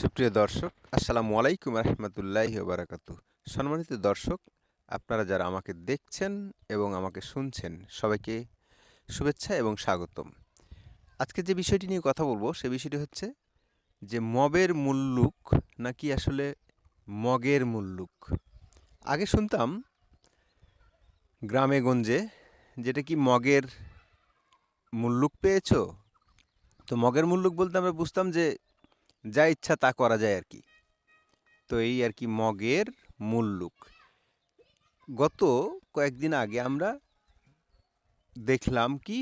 সুপ্রিয় দর্শক, আসসালামু আলাইকুম রহমতুল্লাহি বারাকাতুহ। সম্মানিত দর্শক, আপনারা যারা আমাকে দেখছেন এবং আমাকে শুনছেন, সবাইকে শুভেচ্ছা এবং স্বাগতম। আজকে যে বিষয়টি নিয়ে কথা বলবো সে বিষয়টি হচ্ছে যে মবের মুল্লুক নাকি আসলে মগের মুল্লুক। আগে শুনতাম গ্রামে গঞ্জে যেটা কি মগের মুল্লুক পেয়েছো। তো মগের মুল্লুক বলতে আমরা বুঝতাম যে যা ইচ্ছা তা করা যায় আর কি। তো এই আর কি মগের মুল্লুক। গত কয়েকদিন আগে আমরা দেখলাম কি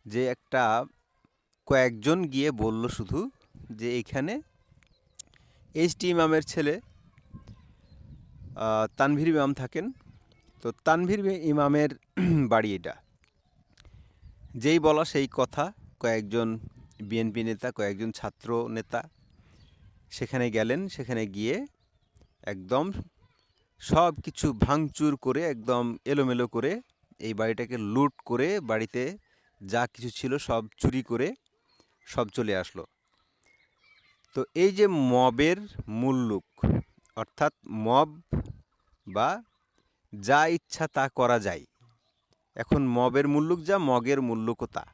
যে একটা কয়েকজন গিয়ে বলল শুধু যে এখানে এইচটি ইমামের ছেলে তানভীর ইমাম থাকেন। তো তানভীর ইমামের বাড়ি এটা। যেই বলা সেই কথা, কয়েকজন বিএনপি নেতা, কয়েকজন ছাত্র নেতা সেখানে গেলেন। সেখানে গিয়ে একদম সব কিছু ভাঙচুর করে, একদম এলোমেলো করে এই বাড়িটাকে লুট করে, বাড়িতে যা কিছু ছিল সব চুরি করে সব চলে আসলো। তো এই যে মবের মুল্লুক, অর্থাৎ মব বা যা ইচ্ছা তা করা যায়, এখন মবের মুল্লুক যা, মগের মুল্লুকও তা।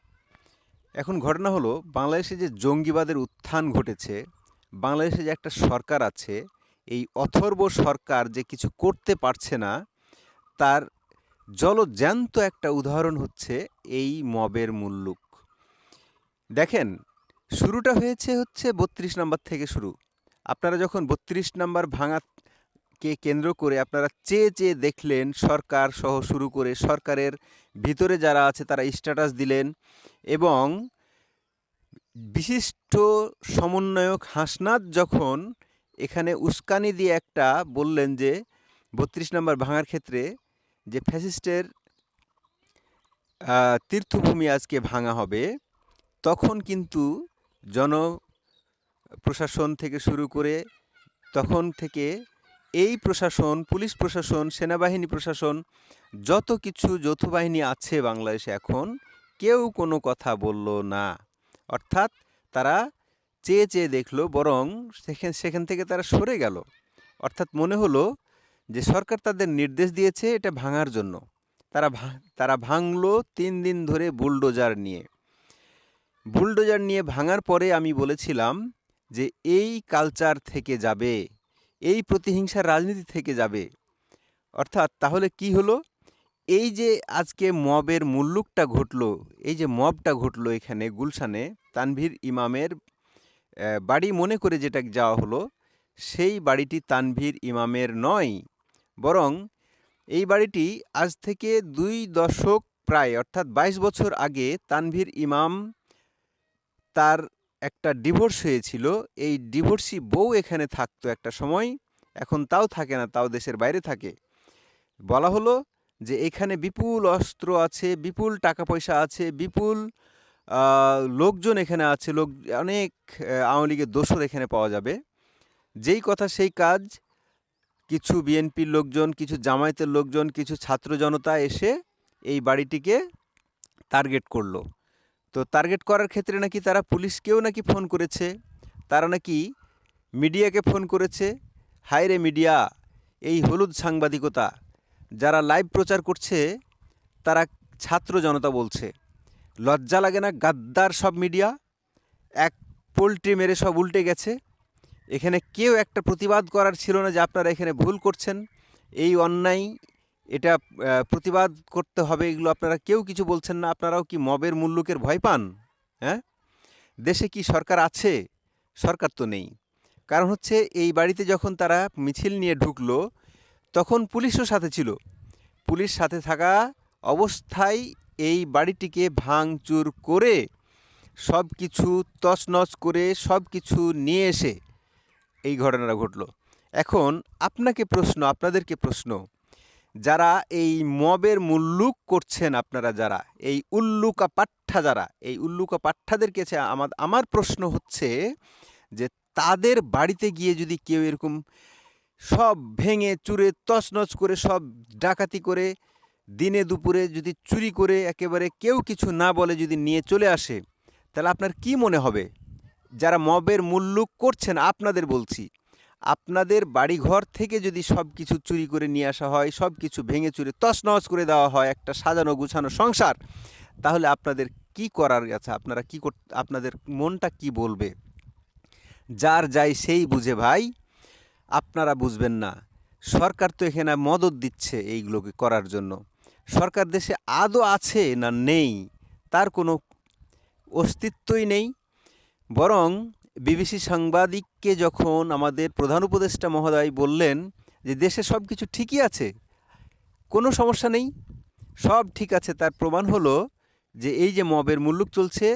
এখন ঘটনা হলো, বাংলাদেশে যে জঙ্গিবাদের উত্থান ঘটেছে, বাংলাদেশে যে একটা সরকার আছে, এই অথর্ব সরকার যে কিছু করতে পারছে না, তার জলজ্যান্ত একটা উদাহরণ হচ্ছে এই মবের মুল্লুক। দেখেন, শুরুটা হয়েছে হচ্ছে ৩২ নাম্বার থেকে শুরু। আপনারা যখন ৩২ নাম্বার ভাঙাকে কেন্দ্র করে আপনারা চেয়ে চেয়ে দেখলেন, সরকার সহ শুরু করে সরকারের ভিতরে যারা আছে তারা স্ট্যাটাস দিলেন, এবং বিশিষ্ট সমন্বয়ক হাসনাত যখন এখানে উস্কানি দিয়ে একটা বললেন যে ৩২ নাম্বার ভাঙার ক্ষেত্রে যে ফ্যাসিস্টের তীর্থভূমি আজকে ভাঙা হবে, তখন কিন্তু প্রশাসন থেকে শুরু করে তখন থেকে এই প্রশাসন, পুলিশ প্রশাসন, সেনাবাহিনী প্রশাসন, যত কিছু যৌথ বাহিনী আছে বাংলাদেশে, এখন কেউ কোনো কথা বলল না। অর্থাৎ তারা চেয়ে চেয়ে দেখলো, বরং সেখান থেকে তারা সরে গেল। অর্থাৎ মনে হলো যে সরকার তাদের নির্দেশ দিয়েছে এটা ভাঙার জন্য। তারা ভাঙলো ৩ দিন ধরে বুলডোজার নিয়ে ভাঙার পরে আমি বলেছিলাম যে এই কালচার থেকে যাবে, এই প্রতিহিংসার রাজনীতি থেকে যাবে। অর্থাৎ তাহলে কি হলো, এই যে আজকে মবের মুল্লুকটা ঘটলো, এই যে মবটা ঘটলো এখানে গুলশানে, তানভীর ইমামের বাড়ি মনে করে যেটা যাওয়া হলো, সেই বাড়িটি তানভীর ইমামের নয়, বরং এই বাড়িটি আজ থেকে ২ দশক প্রায়, অর্থাৎ ২২ বছর আগে তানভীর ইমাম, তার একটা ডিভোর্স হয়েছিল, এই ডিভোর্সি বউ এখানে থাকতো একটা সময়, এখন তাও থাকে না, তাও দেশের বাইরে থাকে। বলা হলো যে এখানে বিপুল অস্ত্র আছে, বিপুল টাকা পয়সা আছে, বিপুল লোকজন এখানে আছে, অনেক আওয়ামী লীগের দোসর এখানে পাওয়া যাবে। যেই কথা সেই কাজ, কিছু বিএনপির লোকজন, কিছু জামায়াতের লোকজন, কিছু ছাত্র জনতা এসে এই বাড়িটিকে টার্গেট করলো। তো টার্গেট করার ক্ষেত্রে নাকি তারা পুলিশকেও নাকি ফোন করেছে, তারা নাকি মিডিয়াকে ফোন করেছে। হায় রে মিডিয়া, এই হলুদ সাংবাদিকতা, যারা লাইভ প্রচার করছে তারা ছাত্র জনতা বলছে। লজ্জা লাগে না? গাদ্দার সব মিডিয়া, এক পোল্ট্রি মেরে সব উল্টে গেছে। এখানে কেউ একটা প্রতিবাদ করার ছিল না যে আপনারা এখানে ভুল করছেন, এই অন্যায়, এটা প্রতিবাদ করতে হবে, এগুলো আপনারা কেউ কিছু বলছেন না। আপনারাও কি মবের মুল্লুকের ভয় পান? হ্যাঁ, দেশে কি সরকার আছে? সরকার তো নেই। কারণ হচ্ছে এই বাড়িতে যখন তারা মিছিল নিয়ে ঢুকলো, তখন পুলিশও সাথে ছিল। পুলিশ সাথে থাকা অবস্থায় এই বাড়িটিকে ভাঙচুর করে সব কিছু তছনছ করে সব কিছু নিয়ে এসে এই ঘটনাটা ঘটলো। এখন আপনাদেরকে প্রশ্ন, যারা এই মবের মুল্লুক করছেন, আপনারা যারা এই উল্লুকা পাঠ্ঠা, যারা এই উল্লুকা পাঠ্ঠাদের কাছে আমার প্রশ্ন হচ্ছে যে তাদের বাড়িতে গিয়ে যদি কেউ এরকম সব ভেঙে চুরে তছনছ করে, সব ডাকাতি করে, দিনে দুপুরে যদি চুরি করে, একেবারে কেউ কিছু না বলে যদি নিয়ে চলে আসে, তাহলে আপনার কি মনে হবে? যারা মবের মুল্লুক করছেন আপনাদের বলছি, আপনাদের বাড়িঘর থেকে যদি সব কিছু চুরি করে নিয়ে আসা হয়, সব কিছু ভেঙে চুরে তছনছ করে দেওয়া হয় একটা সাজানো গুছানো সংসার, তাহলে আপনাদের কি করার আছে? আপনারা কি আপনাদের মনটা কি বলবে? যার যাই সেই বুঝে ভাই, আপনারা বুঝবেন না। সরকার তো এখানে মদত দিচ্ছে এইগুলোকে করার জন্য। সরকার দেশে আদৌ আছে না নেই তার কোনো অস্তিত্বই নেই। বরং বিবিসি সাংবাদিককে যখন আমাদের প্রধান উপদেষ্টা মহোদয় বললেন যে দেশে সব কিছু ঠিকই আছে, কোনো সমস্যা নেই, সব ঠিক আছে, তার প্রমাণ হলো যে এই যে মবের মুল্লুক চলছে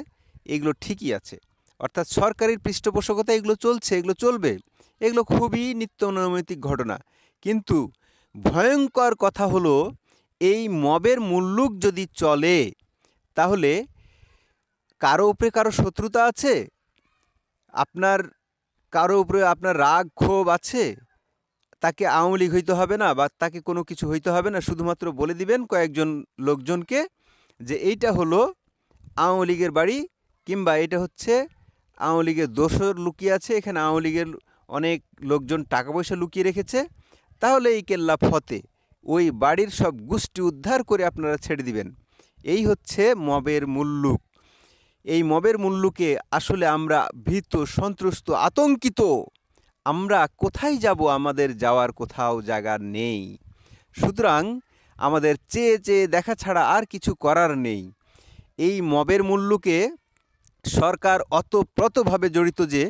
এগুলো ঠিকই আছে। অর্থাৎ সরকারের পৃষ্ঠপোষকতা এগুলো চলছে, এগুলো চলবে, এগুলো খুবই নিত্য নৈমিত্তিক ঘটনা। কিন্তু ভয়ঙ্কর কথা হলো এই মবের মুল্লুক যদি চলে তাহলে কারো উপরে কারো শত্রুতা আছে, আপনার কারো উপরে আপনার রাগ ক্ষোভ আছে, তাকে আওয়ামী লীগ হইতে হবে না বা তাকে কোনো কিছু হইতে হবে না, শুধুমাত্র বলে দিবেন কয়েকজন লোকজনকে যে এইটা হলো আওয়ামী লীগের বাড়ি, কিংবা এটা হচ্ছে আওয়ামী লীগের দোসর লুকিয়ে আছে, এখানে আওয়ামী লীগের অনেক লোকজন টাকা পয়সা লুকিয়ে রেখেছে, তাহলে এই কেল্লা ফতে ওই বাড়ির সব গোষ্ঠী উদ্ধার করে আপনারা ছেড়ে দিবেন। এই হচ্ছে মবের মুল্লুক। এই মবের মুল্লুকে আসলে আমরা ভীত, সন্ত্রস্ত, আতঙ্কিত। আমরা কোথায় যাব? আমাদের যাওয়ার কোথাও জায়গা নেই। সুতরাং আমাদের চেয়ে চেয়ে দেখা ছাড়া আর কিছু করার নেই। এই মবের মুল্লুকে সরকার অতপ্রতভাবে জড়িত যে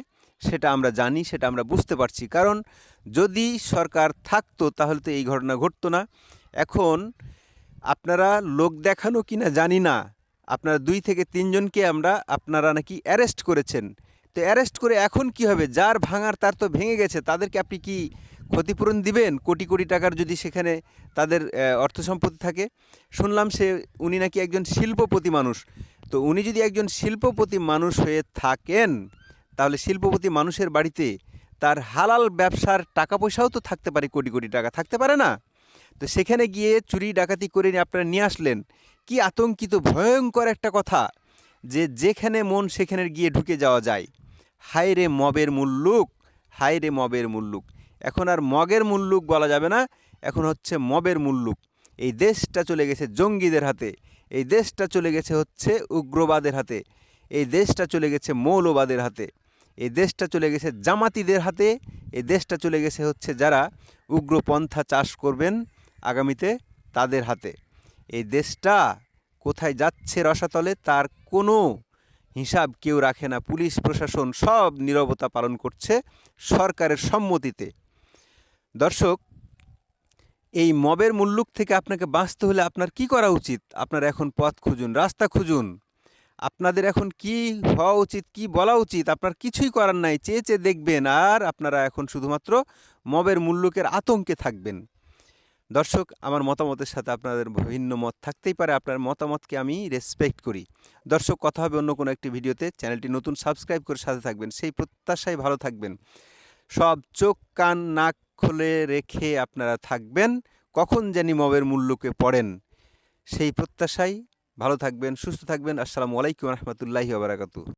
সেটা আমরা জানি, সেটা আমরা বুঝতে পারছি। কারণ যদি সরকার থাকতো তাহলে তো এই ঘটনা ঘটতো না। এখন আপনারা লোক দেখানো কিনা জানি না, আপনারা 2 থেকে 3 জনকে আপনারা নাকি অ্যারেস্ট করেছেন। তো অ্যারেস্ট করে এখন কি হবে? যার ভাঙার তার তো ভেঙে গেছে, তাদেরকে আপনি কি ক্ষতিপূরণ দিবেন? কোটি কোটি টাকার যদি সেখানে তাদের অর্থ সম্পত্তি থাকে। শুনলাম উনি নাকি একজন শিল্পপতি মানুষ। তো উনি যদি একজন শিল্পপতি মানুষ হয়ে থাকেন তাহলে শিল্পপতি মানুষের বাড়িতে তার হালাল ব্যবসার টাকা পয়সাও তো থাকতে পারে, কোটি কোটি টাকা থাকতে পারে না? তো সেখানে গিয়ে চুরি ডাকাতি করে আপনারা নিয়ে আসলেন। কি আতঙ্কিত ভয়ঙ্কর একটা কথা যে যেখানে মন সেখানে গিয়ে ঢুকে যাওয়া যায়। হায় রে মবের মুল্লুক, হায় রে মবের মুল্লুক। এখন আর মগের মুল্লুক বলা যাবে না, এখন হচ্ছে মবের মুল্লুক। এই দেশটা চলে গেছে জঙ্গিদের হাতে, এই দেশটা চলে গেছে হচ্ছে উগ্রবাদের হাতে, এই দেশটা চলে গেছে মৌলবাদের হাতে, এই দেশটা চলে গেছে জামাতিদের হাতে, এই দেশটা চলে গেছে হচ্ছে যারা উগ্রপন্থা চাষ করবেন আগামীতে তাদের হাতে। এই দেশটা কোথায় যাচ্ছে রসাতলে তার কোনো হিসাব কেউ রাখে না। পুলিশ প্রশাসন সব নীরবতা পালন করছে সরকারের সম্মতিতে। দর্শক, এই মবের মুল্লুক থেকে আপনাকে বাঁচতে হলে আপনার কি করা উচিত? আপনার এখন পথ খুঁজুন, রাস্তা খুঁজুন। আপনাদের এখন কি হওয়া উচিত, কি বলা উচিত? আপনার কিছুই করার নাই, চেয়ে চেয়ে দেখবেন, আর আপনারা এখন শুধুমাত্র মবের মুল্লুকের আতঙ্কে থাকবেন। দর্শক, আমার মতামতের সাথে আপনাদের ভিন্ন মত থাকতেই পারে, আপনার মতামতকে আমি রেসপেক্ট করি। দর্শক, কথা হবে অন্য কোনো একটি ভিডিওতে। চ্যানেলটি নতুন, সাবস্ক্রাইব করে সাথে থাকবেন, সেই প্রত্যাশায় ভালো থাকবেন। সব চোখ কান নাক খুলে রেখে আপনারা থাকবেন, কখন জানি মবের মুল্লুকে পড়েন, সেই প্রত্যাশায় ভালো থাকবেন, সুস্থ থাকবেন। আসসালামু আলাইকুম রহমতুল্লাহি ওয়া বারাকাতুহু।